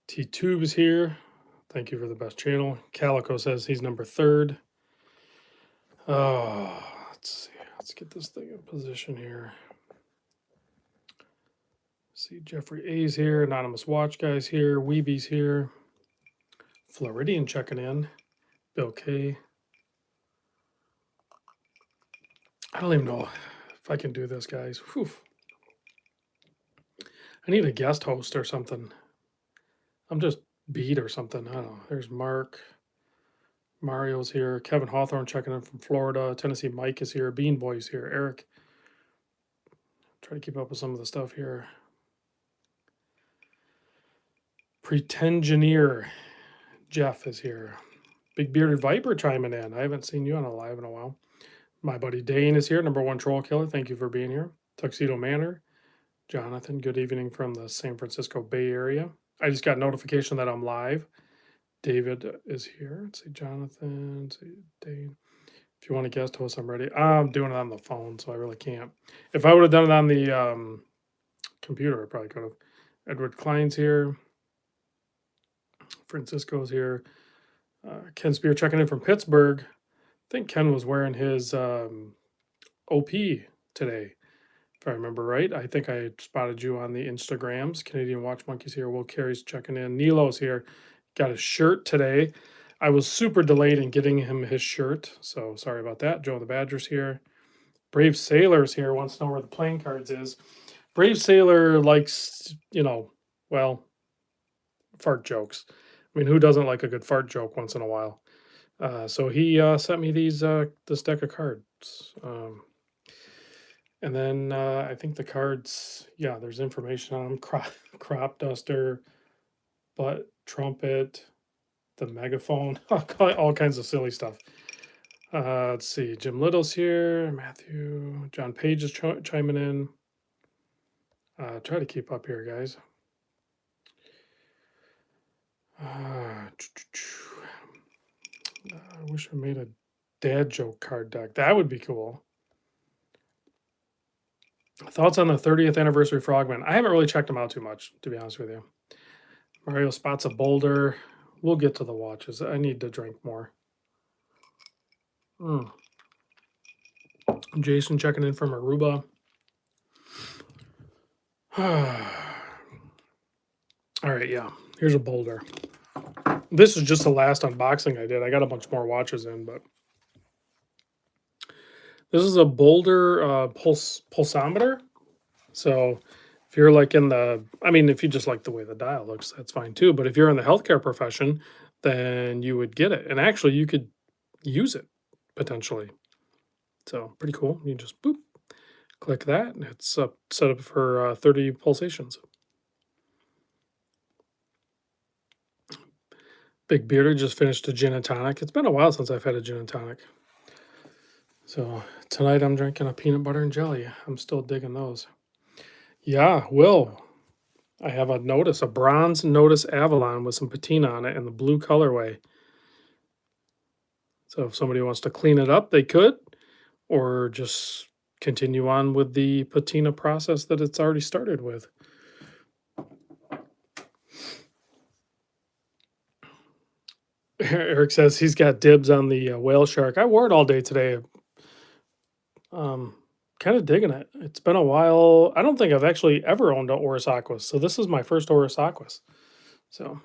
T-Tubes here. Thank you for the best channel. Calico says he's number 3rd. Oh, let's see. Let's get this thing in position here. See, Jeffrey A's here. Anonymous Watch Guy's here. Weeby's here. Floridian checking in. Bill K. I don't even know if I can do this, guys. Whew. I need a guest host or something. I'm just beat or something. I don't know. There's Mark. Mario's here. Kevin Hawthorne checking in from Florida. Tennessee Mike is here. Bean Boy's here. Eric. Try to keep up with some of the stuff here. Pretengineer Jeff is here. Big Bearded Viper chiming in. I haven't seen you on a live in a while. My buddy Dane is here. Number 1 troll killer. Thank you for being here. Tuxedo Manor. Jonathan, good evening from the San Francisco Bay Area. I just got notification that I'm live. David is here. Let's see, Jonathan. Let's see, Dane. If you want to guest host, I'm ready. I'm doing it on the phone, so I really can't. If I would have done it on the computer, I probably could have. Edward Klein's here. Francisco's here. Ken Spear checking in from Pittsburgh. I think Ken was wearing his OP today, if I remember right. I think I spotted you on the Instagrams. Canadian Watch Monkeys here. Will Carey's checking in. Nilo's here. Got his shirt today. I was super delayed in getting him his shirt, so sorry about that. Joe the Badger's here. Brave Sailor's here. Wants to know where the playing cards is. Brave Sailor likes, well, fart jokes. I mean, who doesn't like a good fart joke once in a while? So he sent me this deck of cards. And then I think the cards, there's information on them. Crop duster, butt trumpet, the megaphone, all kinds of silly stuff. Let's see. Jim Little's here. Matthew. John Page is chiming in. Try to keep up here, guys. I wish I made a dad joke card deck. That would be cool. Thoughts on the 30th anniversary Frogman? I haven't really checked them out too much, to be honest with you. Mario spots a Boulder. We'll get to the watches. I need to drink more. Jason checking in from Aruba. All right, here's a Boulder. This is just the last unboxing I did. I got a bunch more watches in, but this is a Boulder pulsometer. So if you're like if you just like the way the dial looks, that's fine too. But if you're in the healthcare profession, then you would get it. And actually, you could use it potentially. So pretty cool. You just click that, and it's set up for 30 pulsations. Big Bearder just finished a gin and tonic. It's been a while since I've had a gin and tonic. So tonight I'm drinking a peanut butter and jelly. I'm still digging those. Yeah, Will. I have a bronze Notice Avalon with some patina on it in the blue colorway. So if somebody wants to clean it up, they could, or just continue on with the patina process that it's already started with. Eric says he's got dibs on the whale shark. I wore it all day today. Kind of digging it. It's been a while. I don't think I've actually ever owned an Oris Aquas, so this is my first Oris Aquas. So,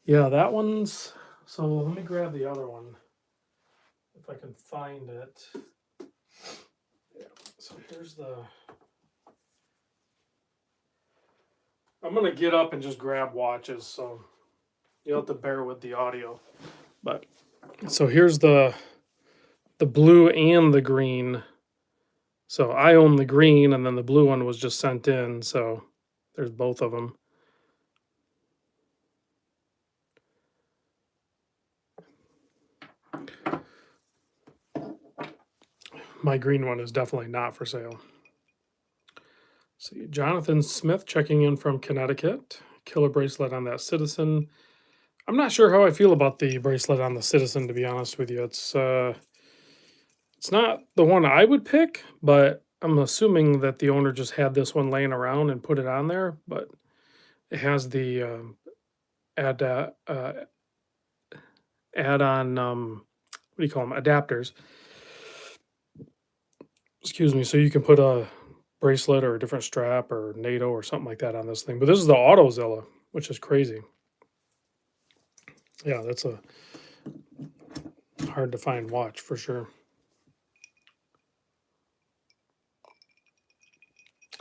that one's... So let me grab the other one, if I can find it. Yeah, so here's the... I'm going to get up and just grab watches, so you'll have to bear with the audio. But, so here's the blue and the green. So I own the green, and then the blue one was just sent in, so there's both of them. My green one is definitely not for sale. See, Jonathan Smith checking in from Connecticut. Killer bracelet on that Citizen. I'm not sure how I feel about the bracelet on the Citizen, to be honest with you. It's not the one I would pick, but I'm assuming that the owner just had this one laying around and put it on there. But It has the add add-on what do you call them, adapters, excuse me, so you can put a bracelet or a different strap or NATO or something like that on this thing. But this is the AutoZilla, which is crazy. Yeah, that's a hard to find watch for sure.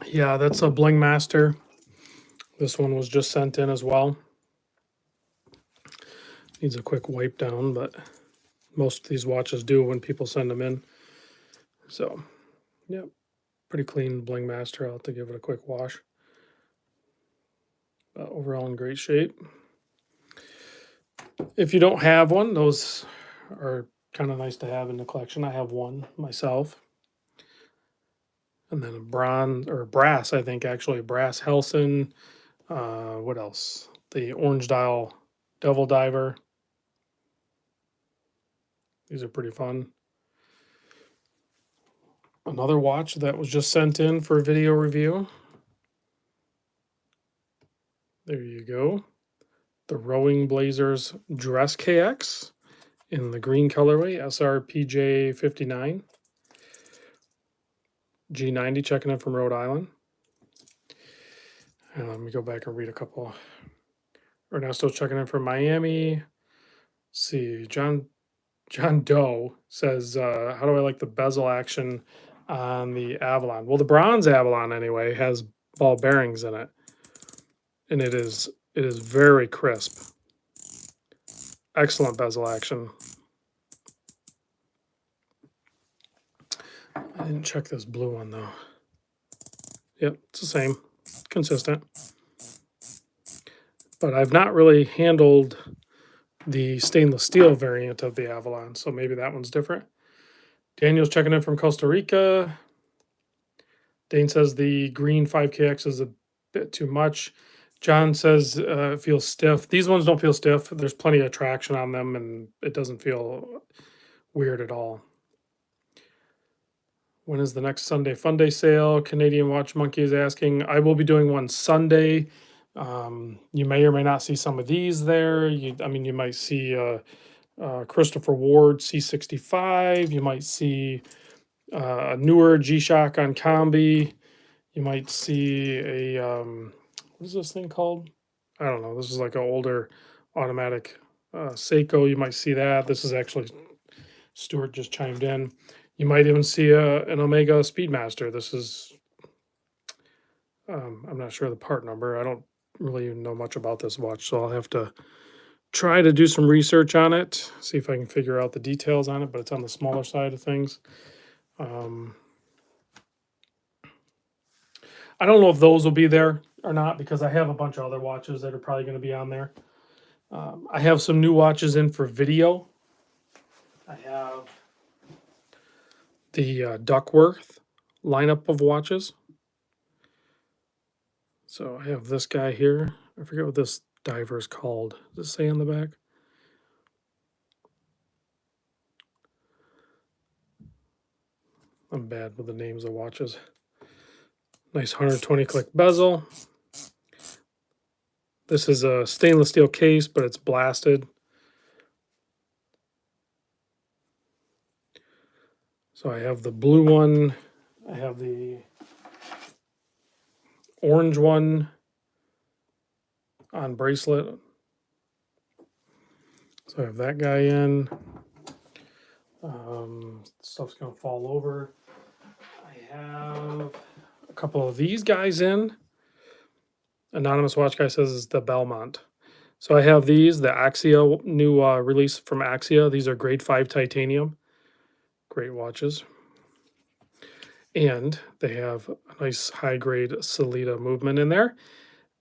Yeah, that's a Bling Master. This one was just sent in as well. Needs a quick wipe down, but most of these watches do when people send them in. So, yeah, pretty clean Bling Master. I'll have to give it a quick wash. But overall in great shape. If you don't have one, those are kind of nice to have in the collection. I have one myself. And then a bronze or brass, I think actually a brass Helson. What else? The orange dial Devil Diver. These are pretty fun. Another watch that was just sent in for video review. There you go. The Rowing Blazers Dress KX in the green colorway, SRPJ59. G90 checking in from Rhode Island. And let me go back and read a couple. Ernesto checking in from Miami. Let's see, John Doe says, how do I like the bezel action on the Avalon? Well, the bronze Avalon anyway has ball bearings in it. And it is very crisp. Excellent bezel action. I didn't check this blue one though. Yep, it's the same. Consistent. But I've not really handled the stainless steel variant of the Avalon, so maybe that one's different. Daniel's checking in from Costa Rica. Dane says the green 5KX is a bit too much. John says it feels stiff. These ones don't feel stiff. There's plenty of traction on them, and it doesn't feel weird at all. When is the next Sunday Funday sale? Canadian Watch Monkey is asking. I will be doing one Sunday. You may or may not see some of these there. You might see Christopher Ward C65. You might see a newer G-Shock on Combi. You might see a what is this thing called? I don't know. This is like an older automatic Seiko. You might see that. This is actually Stuart just chimed in. You might even see an Omega Speedmaster. This is I'm not sure the part number. I don't really even know much about this watch, so I'll have to try to do some research on it, see if I can figure out the details on it, but it's on the smaller side of things. I don't know if those will be there or not because I have a bunch of other watches that are probably going to be on there. I have some new watches in for video. I have the Duckworth lineup of watches. So I have this guy here. I forget what this diver is called. Does it say on the back? I'm bad with the names of watches. Nice 120 click bezel. This is a stainless steel case, but it's blasted. So I have the blue one. I have the orange one on bracelet. So I have that guy in. Stuff's going to fall over. I have a couple of these guys in. Anonymous Watch Guy says it's the Belmont. So I have these, the Axia new release from Axia. These are grade 5 titanium. Great watches. And they have a nice high grade Solita movement in there.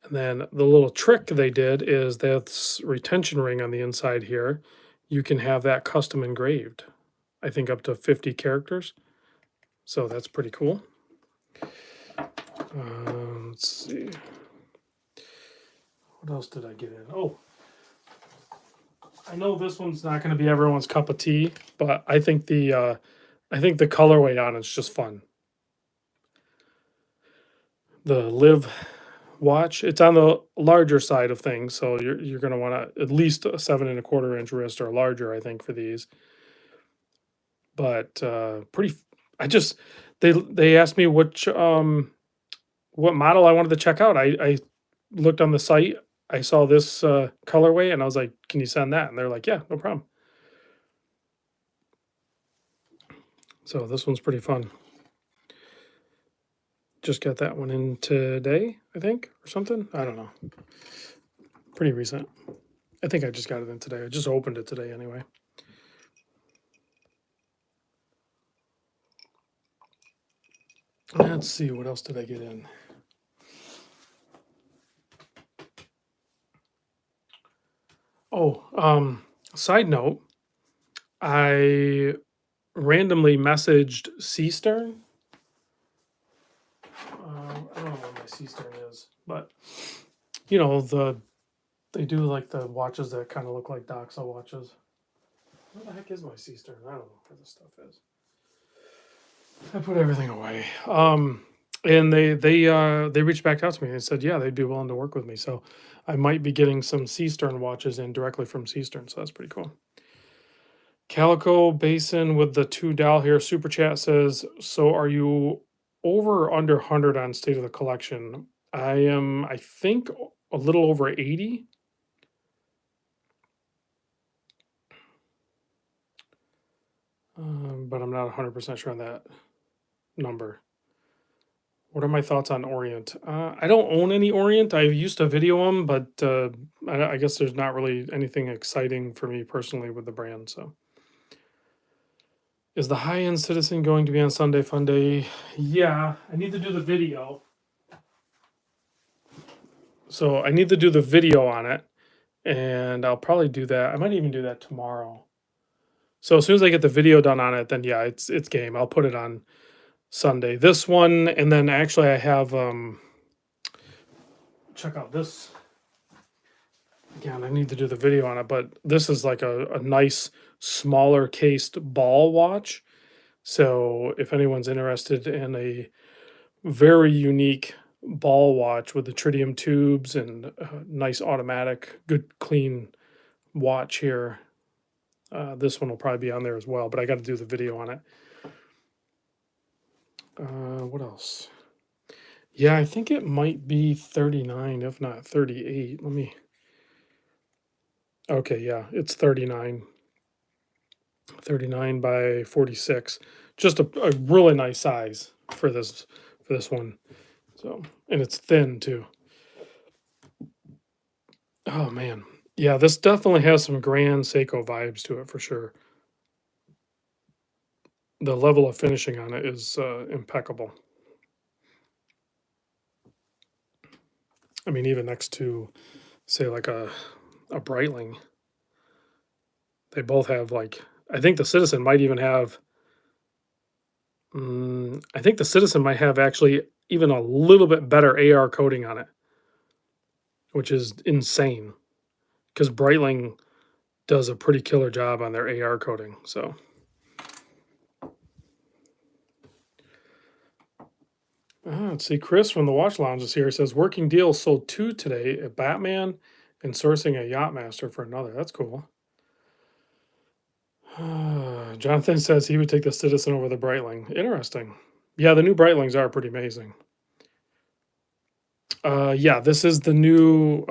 And then the little trick they did is this retention ring on the inside here. You can have that custom engraved. I think up to 50 characters. So that's pretty cool. Let's see. What else did I get in? Oh, I know this one's not going to be everyone's cup of tea, but I think the colorway on it's just fun. The watch. It's on the larger side of things, so you're going to want to at least a 7.25 inch wrist or larger, I think, for these. But pretty. I just they asked me what model I wanted to check out. I looked on the site. I saw this colorway, and I was like, "Can you send that?" And they're like, "Yeah, no problem." So this one's pretty fun. Just got that one in today, I think, or something. I don't know. Pretty recent. I think I just got it in today. I just opened it today anyway. Let's see, what else did I get in? Oh, side note, I randomly messaged Seastern. I don't know what my Seastern is, but you know they do like the watches that kind of look like Doxa watches. Where the heck is my Seastern? I don't know where this stuff is. I put everything away. And they reached back out to me and said, yeah, they'd be willing to work with me. So I might be getting some Seastern watches in directly from Seastern. So that's pretty cool. Calico Basin with the $2 here. Super Chat says, so are you over or under 100 on state of the collection? I am, I think, a little over 80. But I'm not 100% sure on that number. What are my thoughts on Orient? I don't own any Orient. I used to video them, but I guess there's not really anything exciting for me personally with the brand. So, is the high-end Citizen going to be on Sunday Funday? Yeah, I need to do the video. So I need to do the video on it, and I'll probably do that. I might even do that tomorrow. So as soon as I get the video done on it, then yeah, it's game. I'll put it on Sunday. This one, and then actually I have check out this. Again, I need to do the video on it, but this is like a nice smaller cased ball watch. So if anyone's interested in a very unique ball watch with the tritium tubes and nice automatic, good clean watch here, this one will probably be on there as well. But I got to do the video on it. What else? Yeah, I think it might be 39, if not 38. Let me. Okay, yeah, it's 39. 39 by 46. Just a really nice size for this one. So, and it's thin too. Oh man. Yeah, this definitely has some grand Seiko vibes to it for sure. The level of finishing on it is impeccable. I mean, even next to, say, like a Breitling, they both have like. I think the Citizen might even have. I think the Citizen might have actually even a little bit better AR coating on it, which is insane, because Breitling does a pretty killer job on their AR coating. So. Let's see. Chris from the Watch Lounge is here. He says, working deal sold 2 today, a Batman and sourcing a Yachtmaster for another. That's cool. Jonathan says he would take the Citizen over the Breitling. Interesting. Yeah, the new Breitlings are pretty amazing. Yeah, this is the new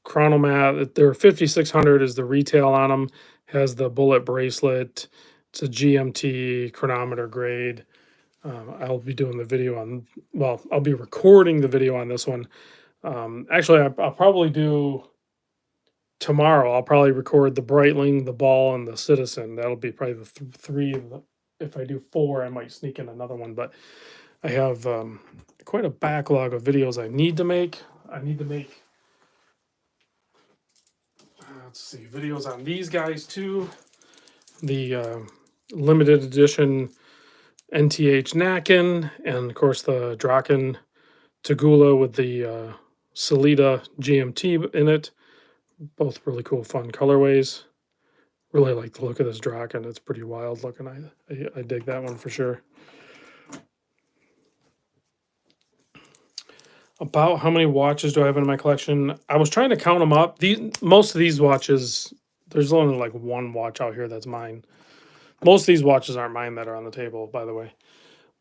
Chronomat. They're 5600 is the retail on them. Has the bullet bracelet. It's a GMT chronometer grade. I'll be doing the video on, well, I'll be recording the video on this one. Actually, I'll probably do tomorrow. I'll probably record the Breitling, the Ball, and the Citizen. That'll be probably the three. If I do 4, I might sneak in another one. But I have quite a backlog of videos I need to make. I need to make, let's see, videos on these guys too. The limited edition NTH Nakin, and of course the Draken Tagula with the Salida GMT in it. Both really cool, fun colorways. Really like the look of this Draken. It's pretty wild looking. I dig that one for sure. About how many watches do I have in my collection? I was trying to count them up. Most of these watches, there's only like one watch out here that's mine. Most of these watches aren't mine that are on the table, by the way.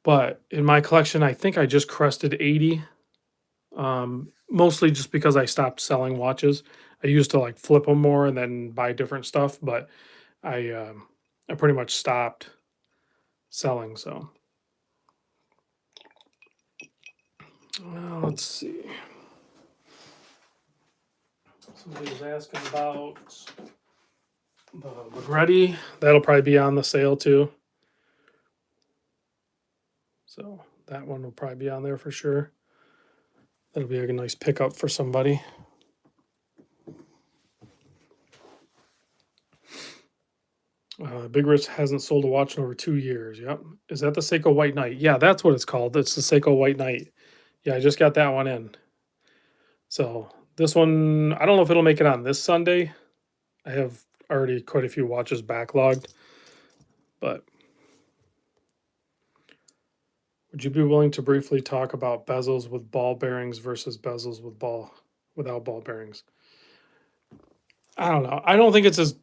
But in my collection, I think I just crested 80. Mostly just because I stopped selling watches. I used to like flip them more and then buy different stuff, but I pretty much stopped selling. So let's see. Somebody was asking about the Magretti. That'll probably be on the sale too. So that one will probably be on there for sure. That'll be a nice pickup for somebody. Big Rich hasn't sold a watch in over 2 years. Yep. Is that the Seiko White Knight? Yeah, that's what it's called. It's the Seiko White Knight. Yeah, I just got that one in. So this one, I don't know if it'll make it on this Sunday. I have already quite a few watches backlogged. But would you be willing to briefly talk about bezels with ball bearings versus bezels without ball bearings? I don't know. I don't think it's as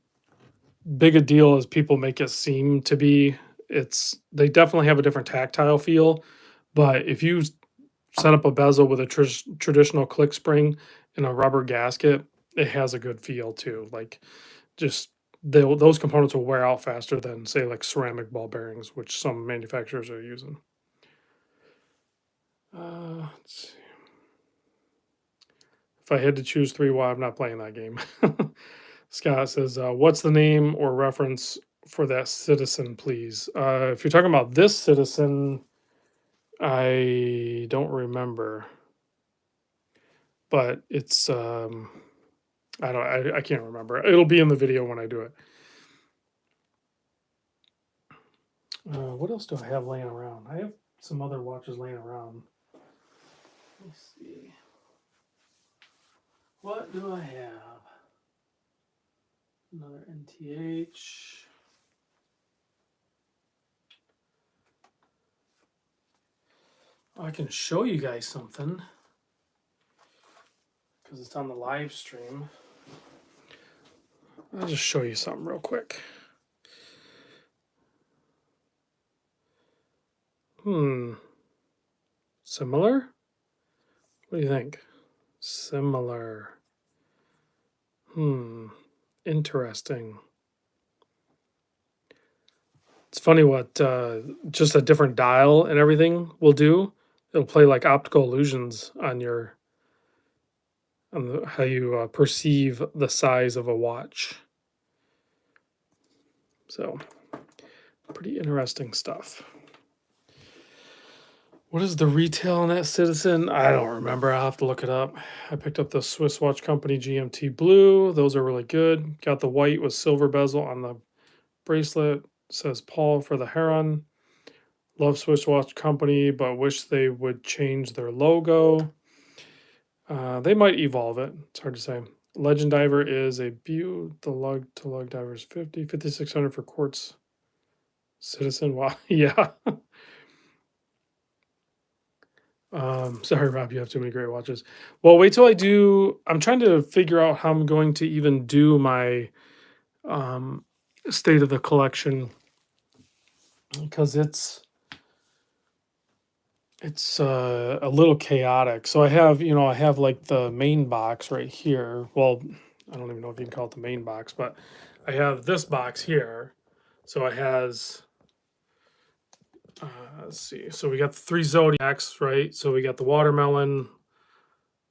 big a deal as people make it seem to be. They definitely have a different tactile feel, but if you set up a bezel with a traditional click spring and a rubber gasket, it has a good feel too. Like just those components will wear out faster than say like ceramic ball bearings, which some manufacturers are using. Let's see. If I had to choose three, well, I'm not playing that game. Scott says, "What's the name or reference for that citizen, please?" If you're talking about this citizen, I don't remember, but it's I can't remember. It'll be in the video when I do it. What else do I have laying around? I have some other watches laying around. Let me see. What do I have? Another NTH. I can show you guys something because it's on the live stream. I'll just show you something real quick. Similar? What do you think? Similar. Interesting. It's funny what just a different dial and everything will do. It'll play like optical illusions on how you perceive the size of a watch. So, pretty interesting stuff. What is the retail on that Citizen? I don't remember. I'll have to look it up. I picked up the Swiss watch company GMT Blue. Those are really good. Got the white with silver bezel on the bracelet. Says Paul for the Heron. Love Swiss watch company, but wish they would change their logo. They might evolve it. It's hard to say. Legend Diver is a beaut. The lug to lug diver is 5,600 for quartz Citizen. Wow. Yeah. Sorry, Rob, you have too many great watches. Well, wait till I do. I'm trying to figure out how I'm going to even do my state of the collection because it's a little chaotic. So I have like the main box right here. Well, I don't even know if you can call it the main box, but I have this box here. So it has let's see. So we got the 3 Zodiacs, right? So we got the watermelon,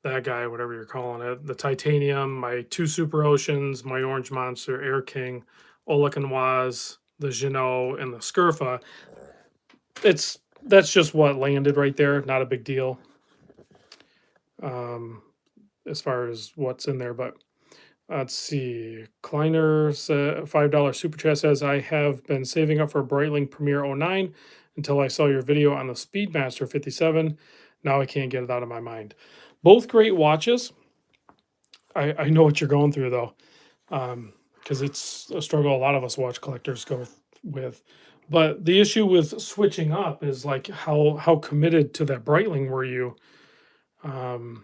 that guy, whatever you're calling it, the titanium, my 2 Super Oceans, my Orange Monster, Air King, Oleg and Waz, the Jeannot, and the Scurfa. That's just what landed right there. Not a big deal. As far as what's in there, but let's see. Kleiner's $5 super chat says, I have been saving up for Breitling Premier 09 until I saw your video on the Speedmaster 57. Now I can't get it out of my mind. Both great watches. I know what you're going through though, because it's a struggle a lot of us watch collectors go with. But the issue with switching up is like how committed to that Breitling were you? Um,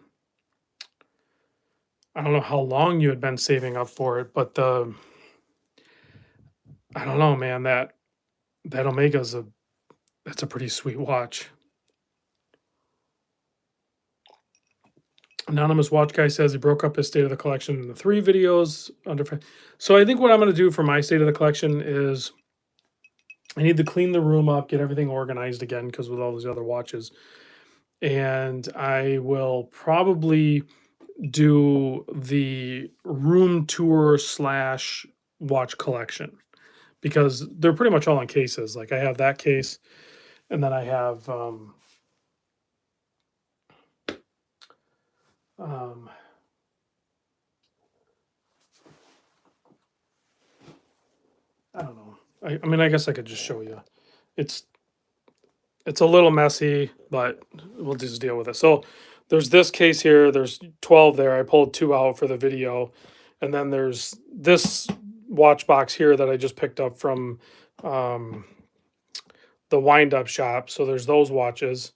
I don't know how long you had been saving up for it, but I don't know, man. That Omega's that's a pretty sweet watch. Anonymous Watch Guy says he broke up his state of the collection into 3 videos under. So I think what I'm going to do for my state of the collection is I need to clean the room up, get everything organized again because with all these other watches, and I will probably do the room tour slash watch collection because they're pretty much all in cases. Like I have that case, and then I have um, I don't know. I mean, I guess I could just show you. It's it's a little messy, but we'll just deal with it. So there's this case here. There's 12 there. I pulled 2 out for the video, and then there's this watch box here that I just picked up from um, the wind up shop. So there's those watches,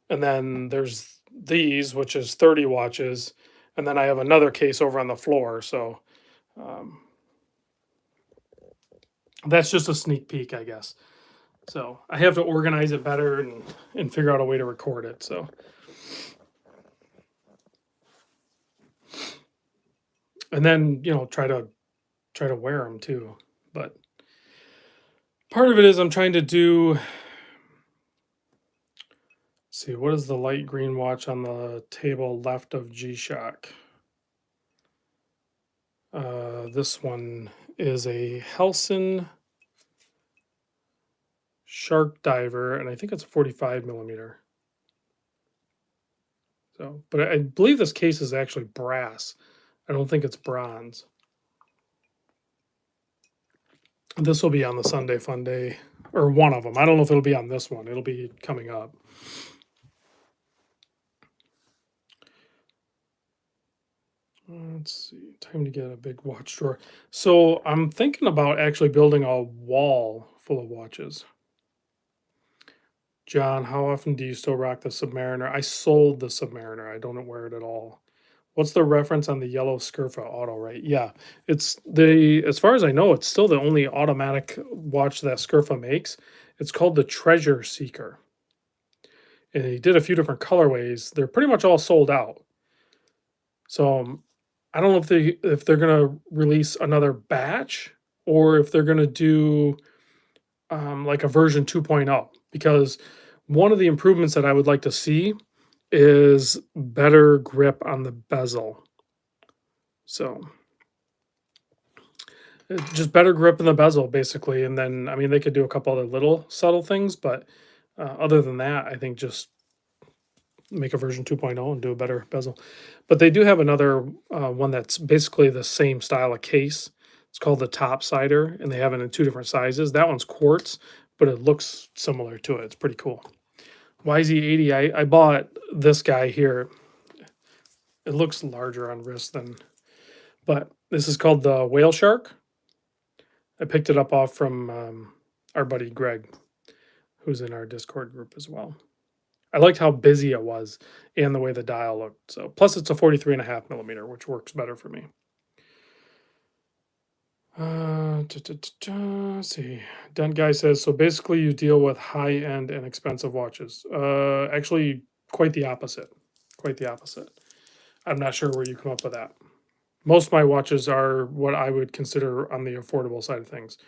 and then there's these, which is 30 watches, and then I have another case over on the floor. So um, that's just a sneak peek, I guess. So I have to organize it better and figure out a way to record it. So and then try to wear them too. But part of it is I'm trying to do. See, what is the light green watch on the table left of G-Shock? This one is a Helson Shark Diver, and I think it's a 45 millimeter. So, but I believe this case is actually brass. I don't think it's bronze. This will be on the Sunday Funday, or one of them. I don't know if it'll be on this one. It'll be coming up. Let's see. Time to get a big watch drawer. So I'm thinking about actually building a wall full of watches. John, how often do you still rock the Submariner? I sold the Submariner. I don't wear it at all. What's the reference on the yellow Scurfa auto, right? Yeah, it's as far as I know, it's still the only automatic watch that Scurfa makes. It's called the Treasure Seeker. And he did a few different colorways. They're pretty much all sold out. So I don't know if they're gonna release another batch or if they're gonna do like a version 2.0 because one of the improvements that I would like to see is better grip on the bezel. So just better grip in the bezel basically, and then I mean they could do a couple other little subtle things, but other than that, I think just make a version 2.0 and do a better bezel. But they do have another one that's basically the same style of case. It's called the Top Sider, and they have it in 2 different sizes. That one's quartz, but it looks similar to it. It's pretty cool. YZ80, I bought this guy here. It looks larger on wrist than, but this is called the Whale Shark. I picked it up off from our buddy Greg, who's in our Discord group as well. I liked how busy it was and the way the dial looked. So plus it's a 43.5 millimeter, which works better for me. Let's see. Dent Guy says, so basically you deal with high-end and expensive watches. Actually, quite the opposite. Quite the opposite. I'm not sure where you come up with that. Most of my watches are what I would consider on the affordable side of things.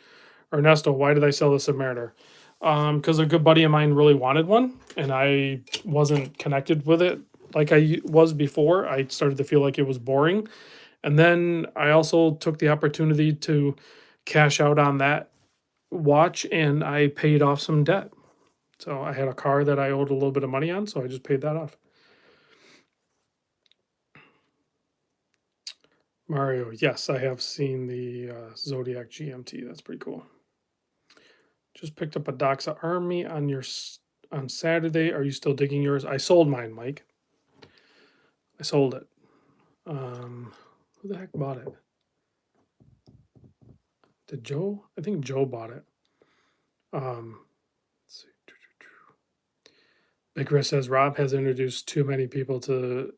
Ernesto, why did I sell the Submariner? Because a good buddy of mine really wanted one, and I wasn't connected with it like I was before. I started to feel like it was boring. And then I also took the opportunity to cash out on that watch, and I paid off some debt. So I had a car that I owed a little bit of money on, so I just paid that off. Mario, yes, I have seen the Zodiac GMT. That's pretty cool. Just picked up a Doxa Army on Saturday. Are you still digging yours? I sold mine, Mike. I sold it. Who the heck bought it? Did Joe? I think Joe bought it. Let's see. Big Chris says Rob has introduced too many people to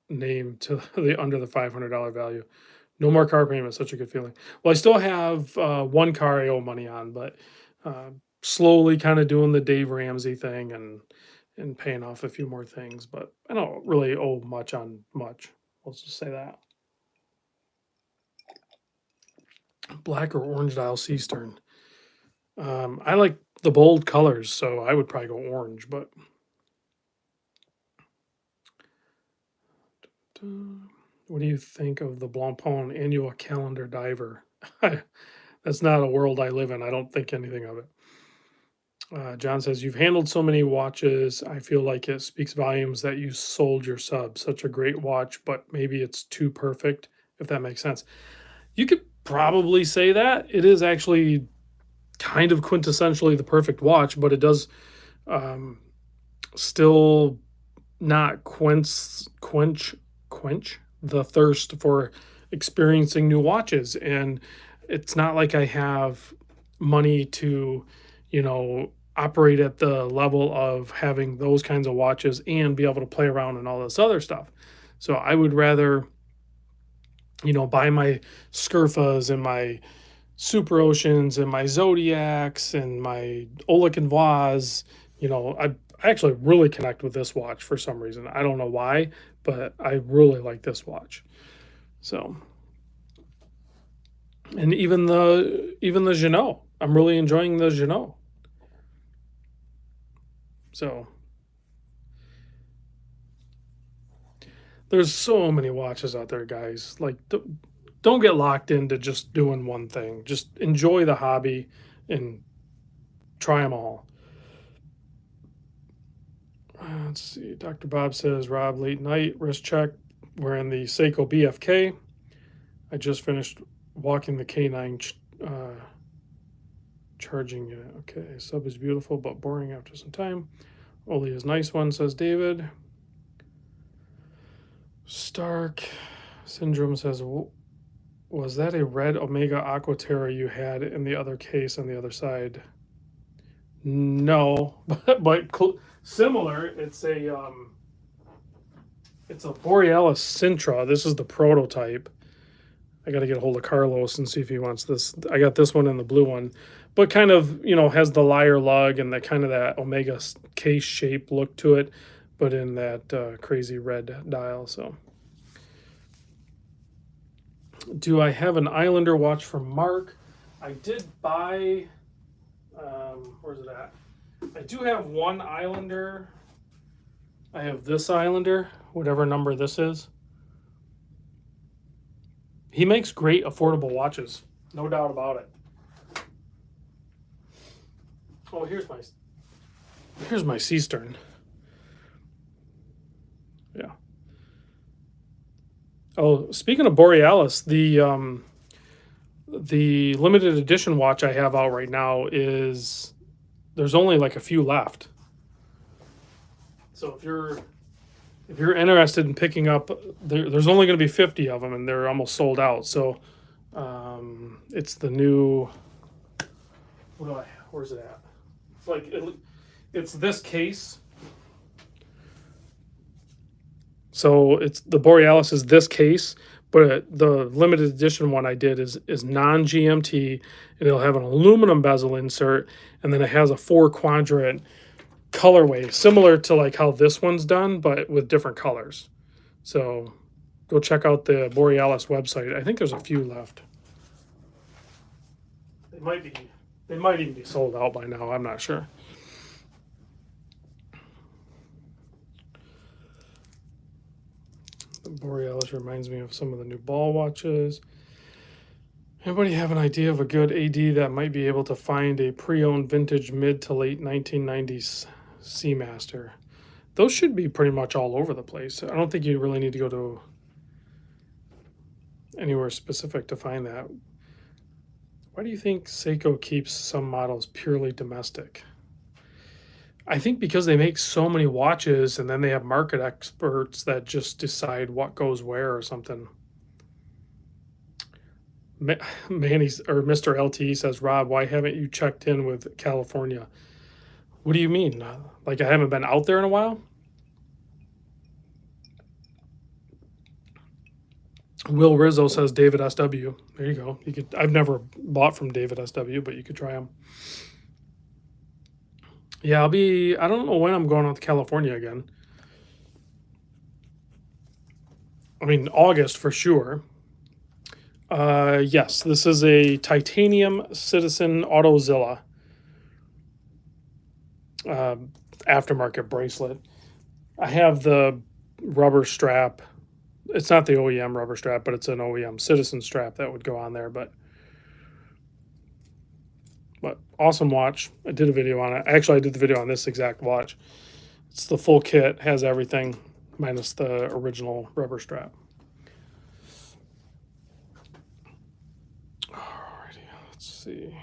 name to the under the $500 value. No more car payment. Such a good feeling. Well, I still have one car I owe money on, but uh, slowly kind of doing the Dave Ramsey thing and paying off a few more things. But I don't really owe much on much. Let's just say that. Black or orange dial Eastern. I like the bold colors, so I would probably go orange. But what do you think of the Blancpain annual calendar diver? That's not a world I live in. I don't think anything of it. John says, you've handled so many watches. I feel like it speaks volumes that you sold your sub. Such a great watch, but maybe it's too perfect, if that makes sense. You could probably say that. It is actually kind of quintessentially the perfect watch, but it does still not quench the thirst for experiencing new watches. And it's not like I have money to, operate at the level of having those kinds of watches and be able to play around and all this other stuff. So I would rather, buy my Scurfas and my Super Oceans and my Zodiacs and my Oleg and Vaz. I actually really connect with this watch for some reason. I don't know why, but I really like this watch. So, and even the Jeanneau, I'm really enjoying the Jeanneau. So there's so many watches out there, guys. Like, don't get locked into just doing one thing. Just enjoy the hobby and try them all. Let's see. Dr. Bob says, Rob, late night, wrist check. We're in the Seiko BFK. I just finished walking the K9 charging unit. Okay, sub is beautiful, but boring after some time. Oli is nice one, says David. Stark Syndrome says, was that a red Omega Aquaterra you had in the other case on the other side? No, but similar. It's a Borealis Sintra. This is the prototype. I got to get a hold of Carlos and see if he wants this. I got this one and the blue one, but kind of, has the lyre lug and that Omega case shape look to it, but in that crazy red dial. So, do I have an Islander watch from Mark? I did buy, where's it at? I do have one Islander. I have this Islander, whatever number this is. He makes great affordable watches, no doubt about it. Oh, here's my Eastern. Yeah. Oh, speaking of Borealis, the limited edition watch I have out right now is, there's only like a few left. So if you're interested in picking up, there's only going to be 50 of them, and they're almost sold out. So it's the new. Where's it at? It's this case. So it's the Borealis is this case, but the limited edition one I did is non-GMT, and it'll have an aluminum bezel insert, and then it has a 4-quadrant colorway, similar to like how this one's done, but with different colors. So go check out the Borealis website. I think there's a few left. They might even be sold out by now. I'm not sure. The Borealis reminds me of some of the new ball watches. Anybody have an idea of a good AD that might be able to find a pre-owned vintage mid to late 1990s Seamaster? Those should be pretty much all over the place. I don't think you really need to go to anywhere specific to find that. Why do you think Seiko keeps some models purely domestic? I think because they make so many watches, and then they have market experts that just decide what goes where or something. Manny's or Mr. LT says, Rob, why haven't you checked in with California? What do you mean? Like I haven't been out there in a while? Will Rizzo says David SW. There you go. You could. I've never bought from David SW, but you could try them. Yeah, I'll be. I don't know when I'm going out to California again. I mean, August for sure. Yes, this is a titanium Citizen AutoZilla uh, aftermarket bracelet. I have the rubber strap. It's not the OEM rubber strap, but it's an OEM Citizen strap that would go on there. But awesome watch. I did a video on it. Actually, I did the video on this exact watch. It's the full kit, has everything minus the original rubber strap. Alrighty, let's see.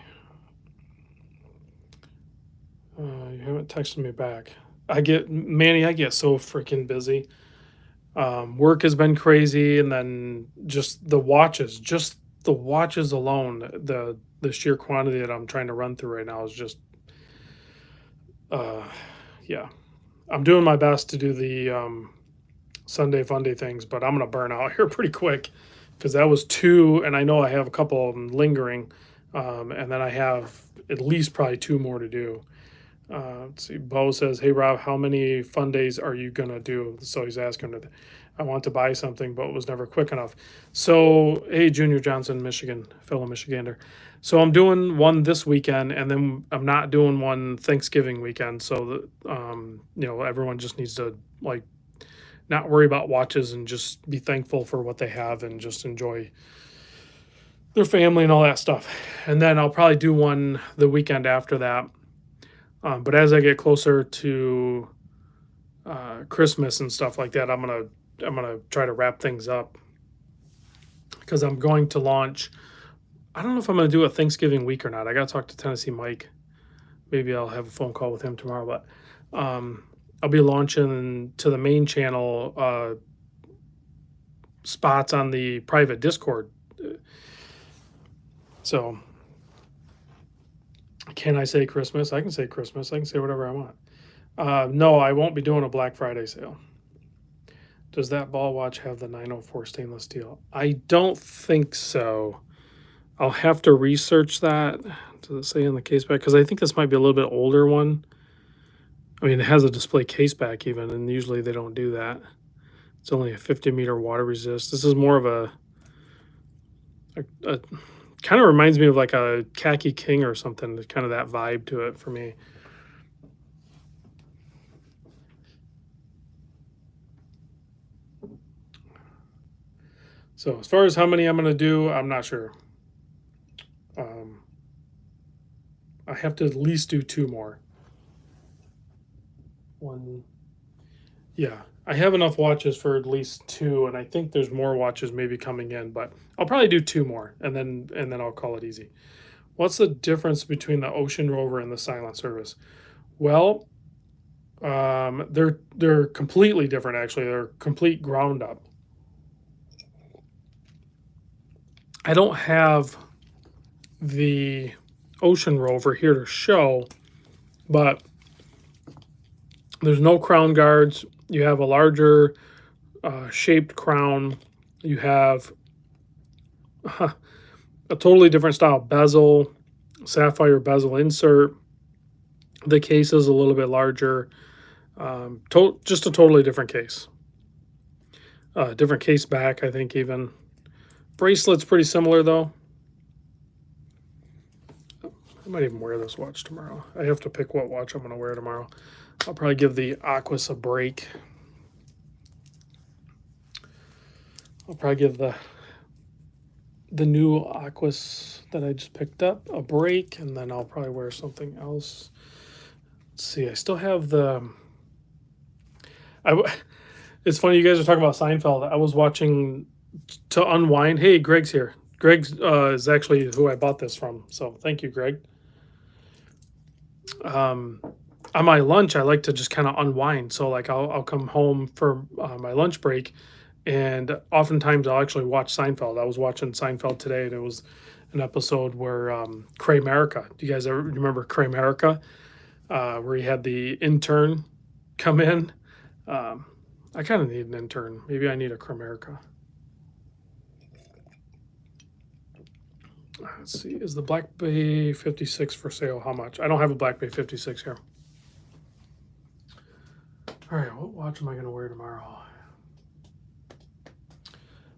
You haven't texted me back. Manny, I get so freaking busy. Work has been crazy, and then just the watches alone, the sheer quantity that I'm trying to run through right now is just, uh, yeah. I'm doing my best to do the Sunday Funday things, but I'm gonna burn out here pretty quick because that was two, and I know I have a couple of them lingering, and then I have at least probably two more to do. Let's see. Bo says, "Hey Rob, how many fun days are you gonna do?" So he's asking, I want to buy something, but it was never quick enough. So, hey, Junior Johnson, Michigan, fellow Michigander. So I'm doing one this weekend, and then I'm not doing one Thanksgiving weekend. So that everyone just needs to like not worry about watches and just be thankful for what they have and just enjoy their family and all that stuff. And then I'll probably do one the weekend after that. But as I get closer to Christmas and stuff like that, I'm gonna try to wrap things up because I'm going to launch. I don't know if I'm gonna do a Thanksgiving week or not. I got to talk to Tennessee Mike. Maybe I'll have a phone call with him tomorrow. But I'll be launching to the main channel spots on the private Discord. So can I say Christmas? I can say Christmas. I can say whatever I want. No, I won't be doing a Black Friday sale. Does that ball watch have the 904 stainless steel? I don't think so. I'll have to research that. Does it say in the case back? Because I think this might be a little bit older one. I mean, it has a display case back even, and usually they don't do that. It's only a 50-meter water resist. This is more of a kind of reminds me of like a Khaki King or something. Kind of that vibe to it for me. So as far as how many I'm going to do, I'm not sure. I have to at least do two more. One, yeah, I have enough watches for at least two, and I think there's more watches maybe coming in, but I'll probably do two more, and then I'll call it easy. What's the difference between the Ocean Rover and the Silent Service? Well, they're completely different. Actually, they're complete ground up. I don't have the Ocean Rover here to show, but there's no crown guards. You have a larger shaped crown. You have a totally different style bezel, sapphire bezel insert. The case is a little bit larger. Just a totally different case. Different case back, I think even. Bracelet's pretty similar though. I might even wear this watch tomorrow. I have to pick what watch I'm going to wear tomorrow. I'll probably give the Aquas a break. I'll probably give the new Aquas that I just picked up a break, and then I'll probably wear something else. Let's see. I still have the. It's funny you guys are talking about Seinfeld. I was watching to unwind. Hey, Greg's here. Greg is actually who I bought this from. So thank you, Greg. On my lunch, I like to just kind of unwind. So like I'll come home for my lunch break, and oftentimes I'll actually watch Seinfeld. I was watching Seinfeld today, and it was an episode where Cray America. Do you guys ever remember Cray America? where he had the intern come in. I kind of need an intern. Maybe I need a Chimerica. Let's see. Is the Black Bay 56 for sale? How much? I don't have a Black Bay 56 here. All right, what watch am I going to wear tomorrow?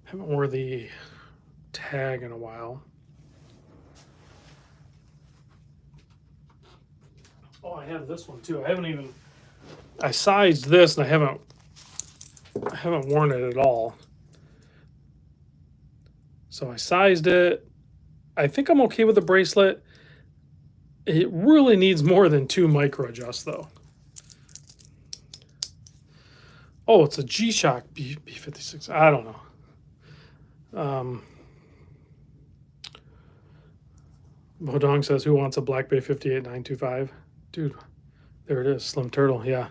Haven't worn the tag in a while. Oh, I have this one too. I sized this and I haven't worn it at all. So I sized it. I think I'm okay with the bracelet. It really needs more than 2 micro adjusts though. Oh, it's a G-Shock B56. I don't know. Bodong says, who wants a Black Bay 58925? Dude, there it is. Slim Turtle, yeah.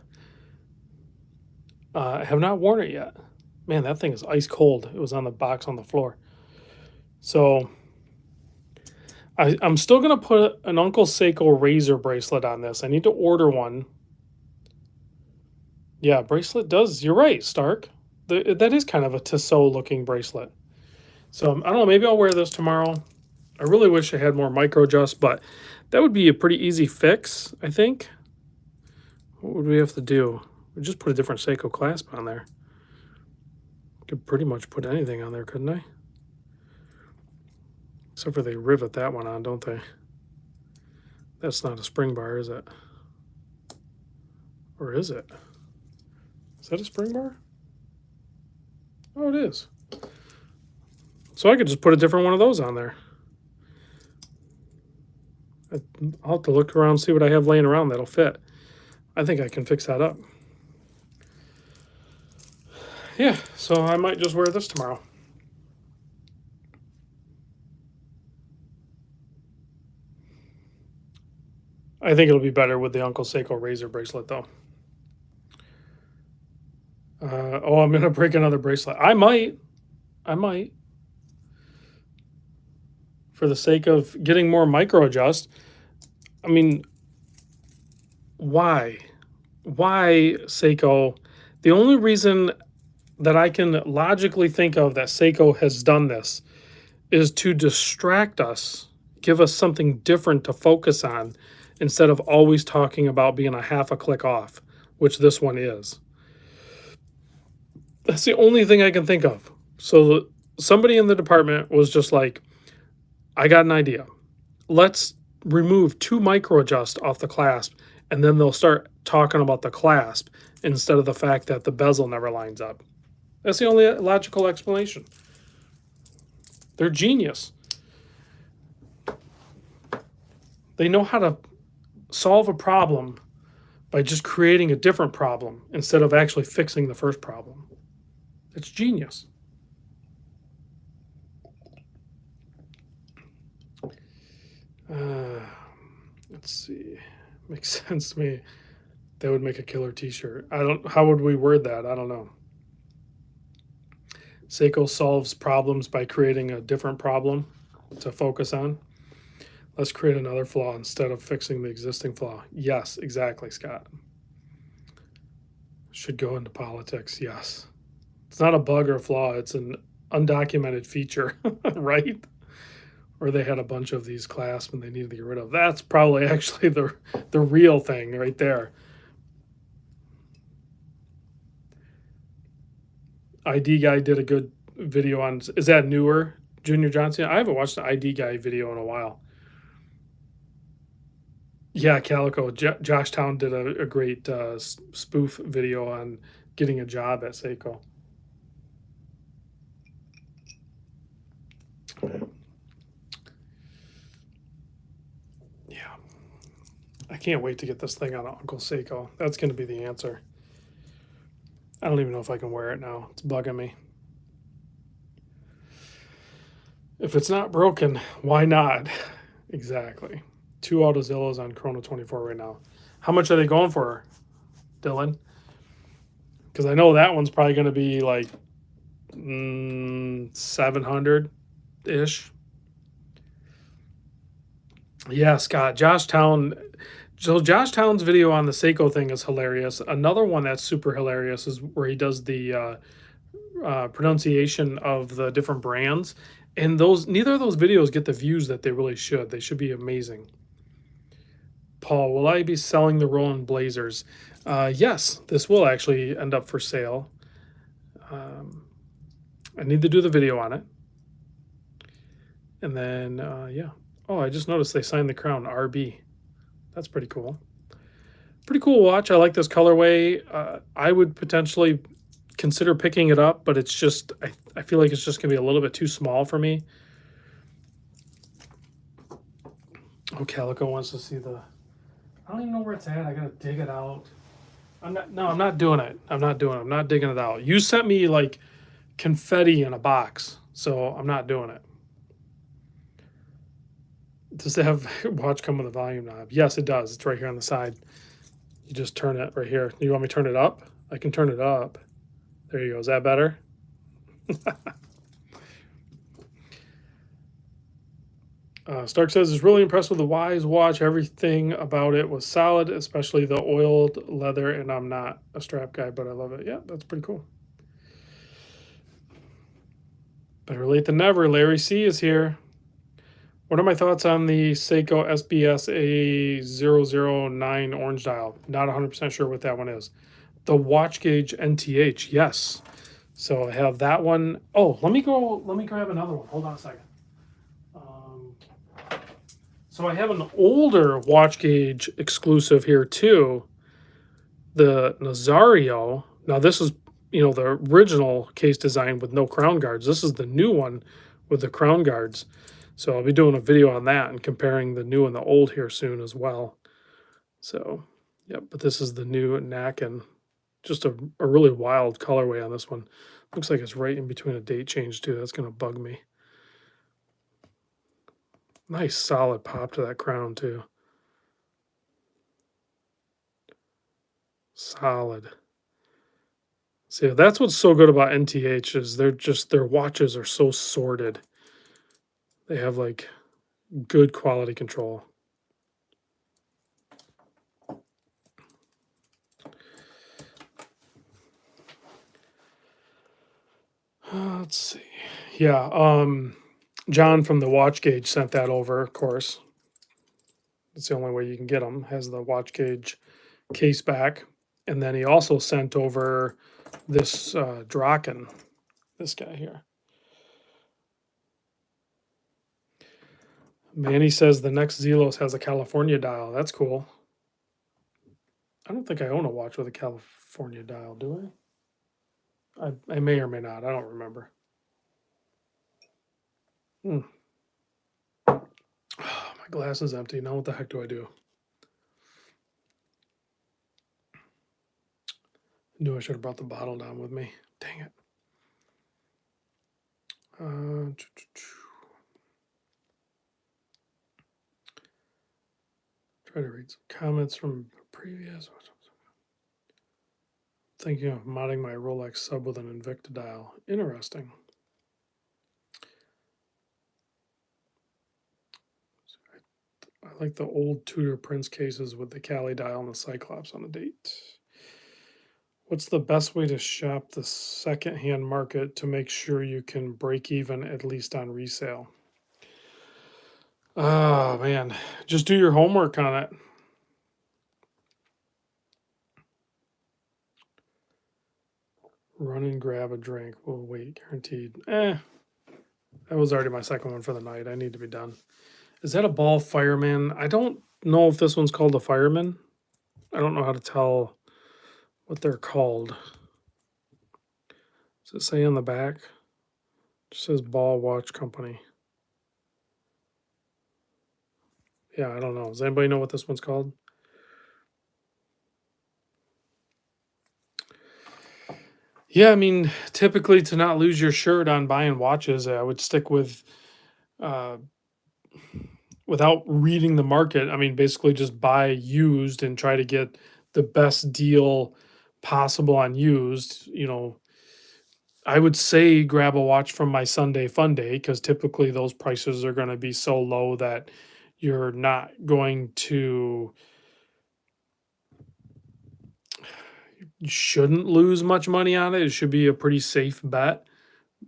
I have not worn it yet. Man, that thing is ice cold. It was on the box on the floor. So I'm still going to put an Uncle Seiko razor bracelet on this. I need to order one. Yeah, bracelet does. You're right, Stark. That is kind of a Tissot looking bracelet. So I don't know. Maybe I'll wear this tomorrow. I really wish I had more micro adjusts, but that would be a pretty easy fix, I think. What would we have to do? We just put a different Seiko clasp on there. Could pretty much put anything on there, couldn't I? Except for they rivet that one on, don't they? That's not a spring bar, is it? Or is it? Is that a spring bar? Oh, it is. So I could just put a different one of those on there. I'll have to look around and see what I have laying around that'll fit. I think I can fix that up. Yeah, so I might just wear this tomorrow. I think it'll be better with the Uncle Seiko razor bracelet, though. Oh, I'm going to break another bracelet. I might. For the sake of getting more micro adjust. I mean, why? Why Seiko? The only reason that I can logically think of that Seiko has done this is to distract us, give us something different to focus on instead of always talking about being a half a click off, which this one is. That's the only thing I can think of. So somebody in the department was just like, I got an idea. Let's remove 2 micro adjust off the clasp, and then they'll start talking about the clasp instead of the fact that the bezel never lines up. That's the only logical explanation. They're genius. They know how to solve a problem by just creating a different problem instead of actually fixing the first problem. It's genius. Let's see. Makes sense to me. That would make a killer t-shirt. How would we word that? I don't know. Seiko solves problems by creating a different problem to focus on. Let's create another flaw instead of fixing the existing flaw. Yes, exactly, Scott. Should go into politics, yes. It's not a bug or a flaw, it's an undocumented feature, right? Or they had a bunch of these clasps and they needed to get rid of. That's probably actually the real thing right there. ID Guy did a good video on, is that newer, Junior Johnson? I haven't watched the ID Guy video in a while. Yeah, Calico. Joshtown did a great spoof video on getting a job at Seiko. Yeah. I can't wait to get this thing on Uncle Seiko. That's going to be the answer. I don't even know if I can wear it now. It's bugging me. If it's not broken, why not? Exactly. 2 Autozillos on Chrono 24 right now. How much are they going for, Dylan? Because I know that one's probably going to be like 700-ish. Yeah, Scott. Joshtown, So Josh Towns' video on the Seiko thing is hilarious. Another one that's super hilarious is where he does the pronunciation of the different brands, and those neither of those videos get the views that they really should. They should be amazing. Paul, will I be selling the Roland Blazers? Yes, this will actually end up for sale. Um, I need to do the video on it, and then yeah. Oh, I just noticed they signed the crown RB. That's pretty cool. Pretty cool watch. I like this colorway. I would potentially consider picking it up, but it's just I feel like it's just gonna be a little bit too small for me. Oh, Calico wants to see the. I don't even know where it's at. I gotta dig it out. I'm not. No, I'm not doing it. I'm not doing it. I'm not digging it out. You sent me like confetti in a box, so I'm not doing it. Does it have watch come with a volume knob? Yes, it does. It's right here on the side. You just turn it right here. You want me to turn it up? I can turn it up. There you go. Is that better? Stark says, is really impressed with the Wise watch. Everything about it was solid, especially the oiled leather. And I'm not a strap guy, but I love it. Yeah, that's pretty cool. Better late than never. Larry C is here. What are my thoughts on the Seiko SBS A009 orange dial? Not 100% sure what that one is. The watch gauge NTH, yes. So I have that one. Oh, let me grab another one. Hold on a second. So I have an older watch gauge exclusive here too. The Nazario. Now this is, the original case design with no crown guards. This is the new one with the crown guards. So I'll be doing a video on that and comparing the new and the old here soon as well. So, yep, but this is the new NAC, and just a really wild colorway on this one. Looks like it's right in between a date change too. That's going to bug me. Nice solid pop to that crown too. Solid. See, that's what's so good about NTH is their watches are so sorted. They have like good quality control. Let's see. Yeah, John from the Watch Gauge sent that over, of course. It's the only way you can get them, has the watch gauge case back. And then he also sent over this Draken, this guy here. Manny says the next Zelos has a California dial. That's cool. I don't think I own a watch with a California dial, do I? I may or may not. I don't remember. Oh, my glass is empty. Now what the heck do I do? I knew I should have brought the bottle down with me. Dang it. Try to read some comments from previous. Thinking of modding my Rolex sub with an Invicta dial. Interesting. I like the old Tudor Prince cases with the Cali dial and the Cyclops on the date. What's the best way to shop the secondhand market to make sure you can break even at least on resale? Oh, man. Just do your homework on it. Run and grab a drink. We'll wait, guaranteed. That was already my second one for the night. I need to be done. Is that a ball fireman? I don't know if this one's called a fireman. I don't know how to tell what they're called. Does it say on the back? It just says Ball Watch Company. Yeah, I don't know. Does anybody know what this one's called? Yeah, I mean, typically to not lose your shirt on buying watches, I would stick with, without reading the market. I mean, basically just buy used and try to get the best deal possible on used. I would say grab a watch from my Sunday Funday because typically those prices are going to be so low that you're not going to you shouldn't lose much money on it. It should be a pretty safe bet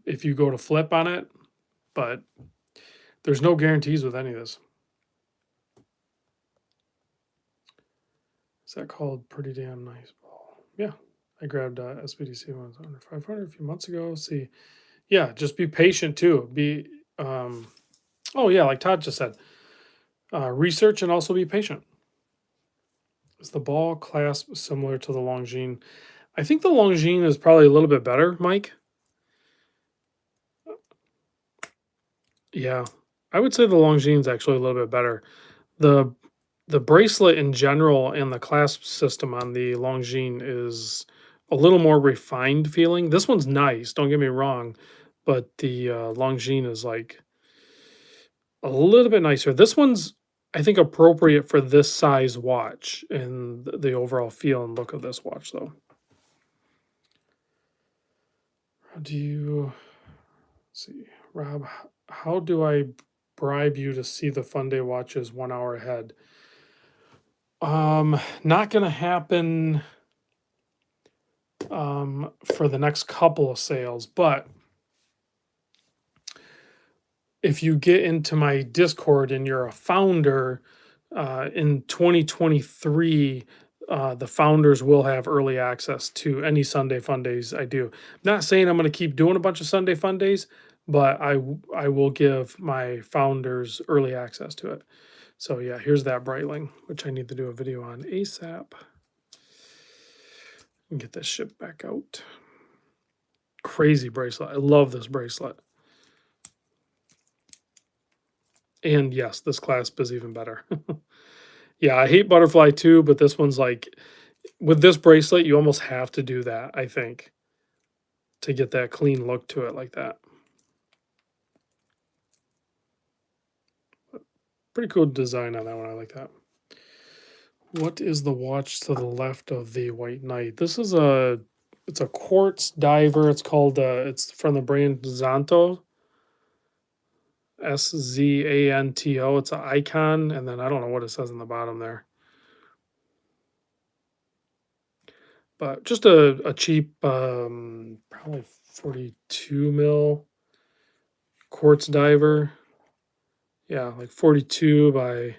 if you go to flip on it, but there's no guarantees with any of this. Is that called pretty damn nice ball? Yeah, I grabbed SBDC ones under 500 a few months ago. See, yeah, just be patient too. Oh yeah, like Todd just said, research and also be patient. Is the ball clasp similar to the Longines? I think the Longines is probably a little bit better, Mike. Yeah, I would say the Longines actually a little bit better. The the bracelet in general and the clasp system on the Longines is a little more refined feeling. This one's nice, don't get me wrong, but the Longines is like a little bit nicer. This one's, I think, appropriate for this size watch and the overall feel and look of this watch, though. How do you see, Rob? How do I bribe you to see the Funday watches 1 hour ahead? Not gonna happen for the next couple of sales, but if you get into my Discord and you're a founder, in 2023, the founders will have early access to any Sunday fun days I do. Not saying I'm going to keep doing a bunch of Sunday fun days, but I will give my founders early access to it. So yeah, here's that Breitling, which I need to do a video on ASAP and get this shipped back out. Crazy bracelet. I love this bracelet. And yes, this clasp is even better. Yeah, I hate butterfly too, but this one's like, with this bracelet, you almost have to do that, I think, to get that clean look to it like that. Pretty cool design on that one. I like that. What is the watch to the left of the White Knight? This is it's a quartz diver. It's called, it's from the brand Zanto. Szanto. It's an icon, and then I don't know what it says on the bottom there. But just a cheap, probably 42 mil quartz diver. Yeah, like 42 by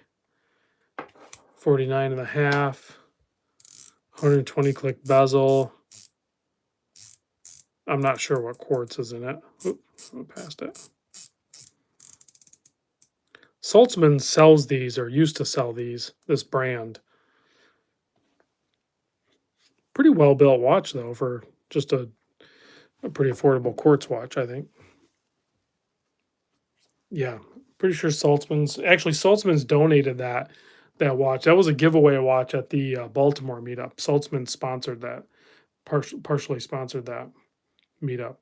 49 and a half. 120 click bezel. I'm not sure what quartz is in it. Oops, I passed it. Saltzman sells these, or used to sell these, this brand. Pretty well built watch though, for just a pretty affordable quartz watch, I think. Yeah, pretty sure Saltzman's donated that watch. That was a giveaway watch at the Baltimore meetup. Saltzman sponsored that, partially sponsored that meetup.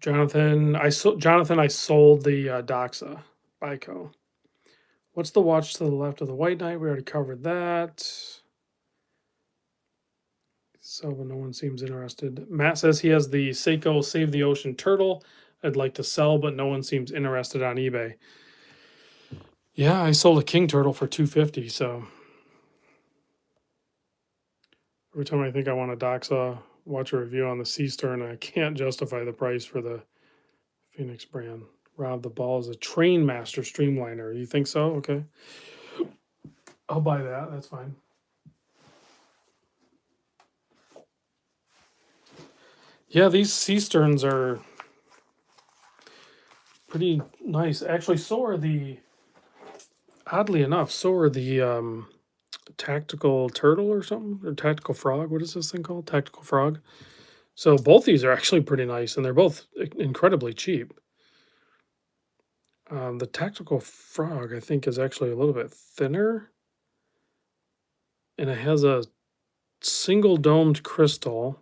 Jonathan, I sold the Doxa Seiko. What's the watch to the left of the White Knight? We already covered that. So, but no one seems interested. Matt says he has the Seiko Save the Ocean Turtle. I'd like to sell, but no one seems interested on eBay. Yeah, I sold a king turtle for $250. So every time I think I want a Doxa, watch a review on the Sea Stern, I can't justify the price for the Phoenix brand. Rob, the ball is a Train Master Streamliner. You think so? Okay, I'll buy that. That's fine. Yeah, these Sea Sterns are pretty nice. Actually, so are the. Oddly enough, so are the Tactical Turtle or something, or Tactical Frog. What is this thing called? Tactical Frog. So both these are actually pretty nice, and they're both incredibly cheap. The Tactical Frog, I think, is actually a little bit thinner, and it has a single domed crystal.